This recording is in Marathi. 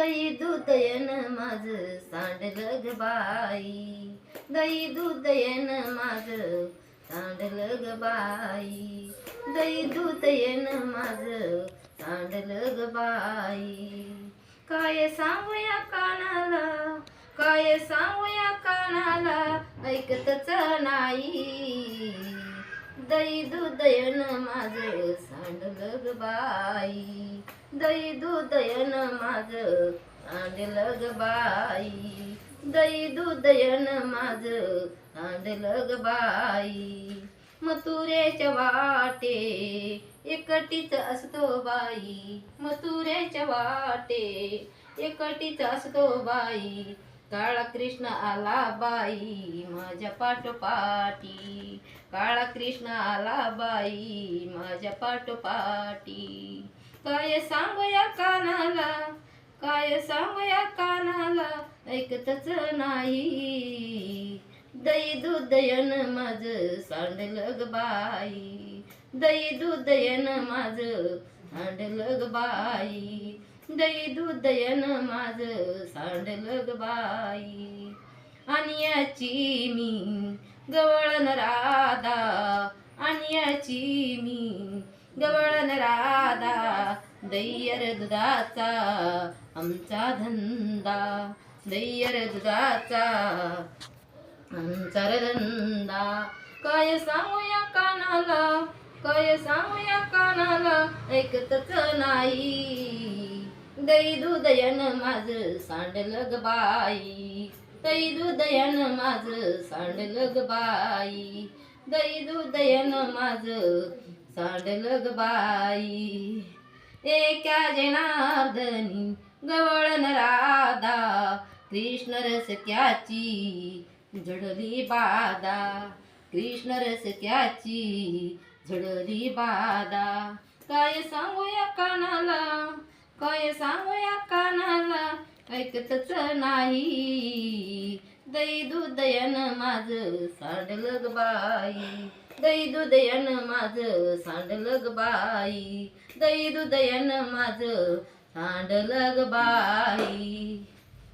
दही दूधयन माझ सांडलं ग बाई, दही दूधयन माझ सांडलं ग बाई, दही दूधयन माझ सांडलं ग बाई. काय सांगूया कानाला, काय सांगूया कानाला, ऐकतच नाही. दही दूधयन माझ सांडलं ग बाई, दही दूधयन माझ सांडलं ग बाई, दही दूधयन माझ सांडलं ग बाई. मथुरेच्या वाटे एकटीच असतो बाई, मथुरेच्या वाटे एकटीच असतो बाई. काळा कृष्ण आला बाई माझ्या पाठोपाठी, काळा कृष्ण आला बाई माझ्या पाठोपाठी. काय सांगूया कानाला, काय सांगूया कानाला, ऐकतच नाही. दही दूधयन माझ सांडलं ग बाई, दही दूधयन माझ सांडलं ग बाई, दही दूधयन माझ सांडलं ग बाई. आणि याची मी गवळण राधा, आणि याची मी गवळण राधा. दैयर दुधाचा आमचा धंदा, दैयर दुधाचा आमचा धंदा. काय सांगूया कानाला, काय सांगूया कानाला, ऐकतच नाही. दही दूधयन माझ सांडलं ग बाई, दही दूधयन माझ सांडलं ग बाई, दही दूधयन माझ सांडलं ग बाई. एका जनार्दनी गवळण राधा, कृष्ण रस त्याची झडली बाधा, कृष्ण रस त्याची झडली बाधा. काय सांगूया कानाला, काय सांगूया कानाला, ऐकतच नाही. दही दूधयन माझ सांडलं ग बाई, दही दूधयन माझ सांडलं ग बाई, दही दूधयन माझ सांडलं ग बाई.